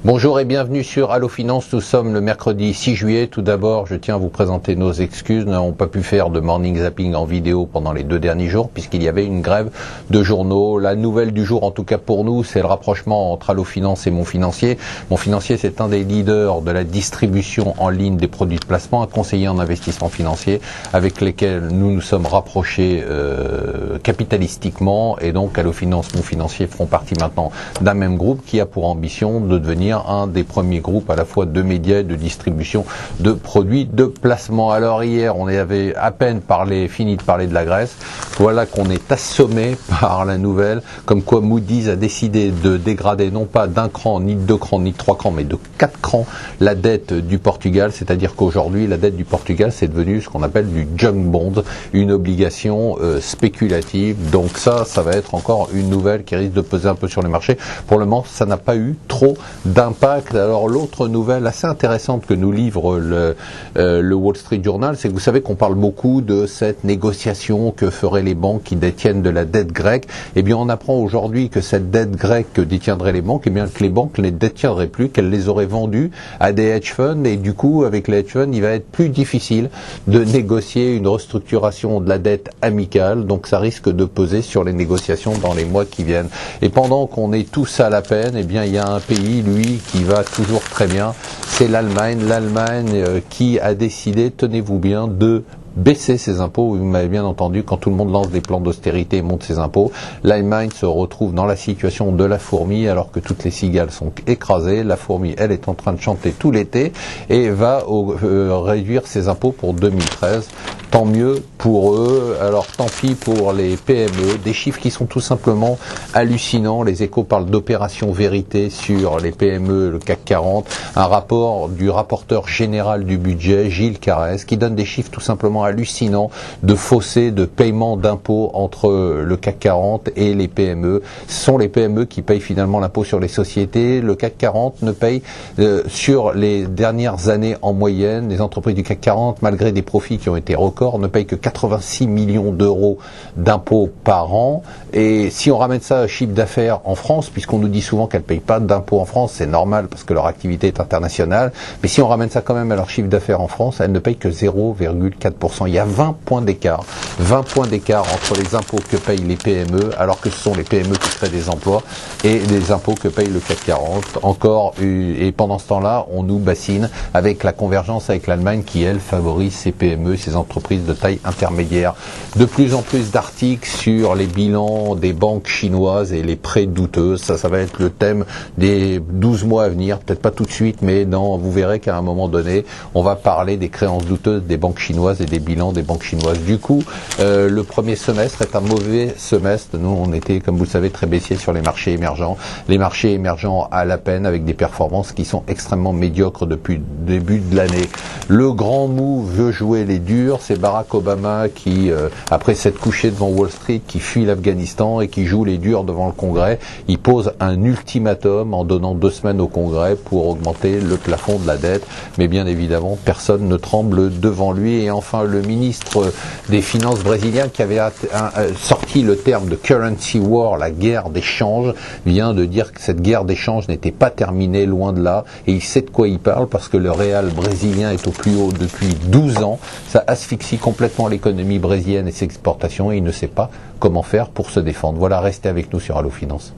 Bonjour et bienvenue sur Allo Finance. Nous sommes le mercredi 6 juillet. Tout d'abord, je tiens à vous présenter nos excuses. Nous n'avons pas pu faire de morning zapping en vidéo pendant les 2 derniers jours puisqu'il y avait une grève de journaux. La nouvelle du jour, en tout cas pour nous, c'est le rapprochement entre Allo Finance et Mon Financier. Mon Financier, c'est un des leaders de la distribution en ligne des produits de placement, un conseiller en investissement financier avec lesquels nous nous sommes rapprochés capitalistiquement, et donc Allo Finance, Mon Financier feront partie maintenant d'un même groupe qui a pour ambition de devenir un des premiers groupes à la fois de médias et de distribution de produits de placement. Alors hier, on avait à peine fini de parler de la Grèce. Voilà qu'on est assommé par la nouvelle, comme quoi Moody's a décidé de dégrader non pas d'un cran, ni de 2 crans, ni de 3 crans, mais de 4 crans la dette du Portugal. C'est-à-dire qu'aujourd'hui, la dette du Portugal, c'est devenu ce qu'on appelle du junk bond, une obligation spéculative. Donc ça va être encore une nouvelle qui risque de peser un peu sur les marchés. Pour le moment, ça n'a pas eu trop d'impact. Alors l'autre nouvelle assez intéressante que nous livre le Wall Street Journal, c'est que vous savez qu'on parle beaucoup de cette négociation que feraient les banques qui détiennent de la dette grecque. Eh bien on apprend aujourd'hui que cette dette grecque que détiendraient les banques, eh bien que les banques ne les détiendraient plus, qu'elles les auraient vendues à des hedge funds, et du coup avec les hedge funds il va être plus difficile de négocier une restructuration de la dette amicale. Donc ça risque de peser sur les négociations dans les mois qui viennent. Et pendant qu'on est tous à la peine, eh bien il y a un pays, lui, qui va toujours très bien, c'est l'Allemagne. L'Allemagne qui a décidé, tenez-vous bien, de baisser ses impôts. Vous m'avez bien entendu, quand tout le monde lance des plans d'austérité et monte ses impôts, l'Allemagne se retrouve dans la situation de la fourmi alors que toutes les cigales sont écrasées. La fourmi, elle, est en train de chanter tout l'été et va réduire ses impôts pour 2013. Tant mieux pour eux, alors tant pis pour les PME, des chiffres qui sont tout simplement hallucinants. Les Échos parlent d'opération vérité sur les PME, le CAC 40, un rapport du rapporteur général du budget, Gilles Carrez, qui donne des chiffres tout simplement hallucinants de fossé de paiement d'impôts entre le CAC 40 et les PME. Ce sont les PME qui payent finalement l'impôt sur les sociétés. Le CAC 40 ne paye sur les dernières années en moyenne, les entreprises du CAC 40, malgré des profits qui ont été records, ne paye que 86 millions d'euros d'impôts par an. Et si on ramène ça à chiffre d'affaires en France, puisqu'on nous dit souvent qu'elles ne payent pas d'impôts en France, c'est normal parce que leur activité est internationale, mais si on ramène ça quand même à leur chiffre d'affaires en France, elles ne payent que 0,4%. Il y a 20 points d'écart. 20 points d'écart entre les impôts que payent les PME, alors que ce sont les PME qui créent des emplois, et les impôts que paye le CAC 40. Encore, et pendant ce temps-là, on nous bassine avec la convergence avec l'Allemagne qui, elle, favorise ces PME, ces entreprises de taille intermédiaire. De plus en plus d'articles sur les bilans des banques chinoises et les prêts douteux. Ça va être le thème des 12 mois à venir. Peut-être pas tout de suite, mais vous verrez qu'à un moment donné, on va parler des créances douteuses des banques chinoises et des bilans des banques chinoises. Du coup, le premier semestre est un mauvais semestre. Nous, on était, comme vous le savez, très baissiers sur les marchés émergents. Les marchés émergents à la peine, avec des performances qui sont extrêmement médiocres depuis le début de l'année. Le grand move veut jouer les durs. C'est Barack Obama qui, après s'être couché devant Wall Street, qui fuit l'Afghanistan et qui joue les durs devant le Congrès. Il pose un ultimatum en donnant 2 semaines au Congrès pour augmenter le plafond de la dette. Mais bien évidemment, personne ne tremble devant lui. Et enfin, le ministre des Finances brésilien qui avait sorti le terme de currency war, la guerre d'échange, vient de dire que cette guerre d'échange n'était pas terminée, loin de là. Et il sait de quoi il parle parce que le réal brésilien est au plus haut depuis 12 ans. Ça asphyxie complètement l'économie brésilienne et ses exportations et il ne sait pas comment faire pour se défendre. Voilà, restez avec nous sur Allo Finance.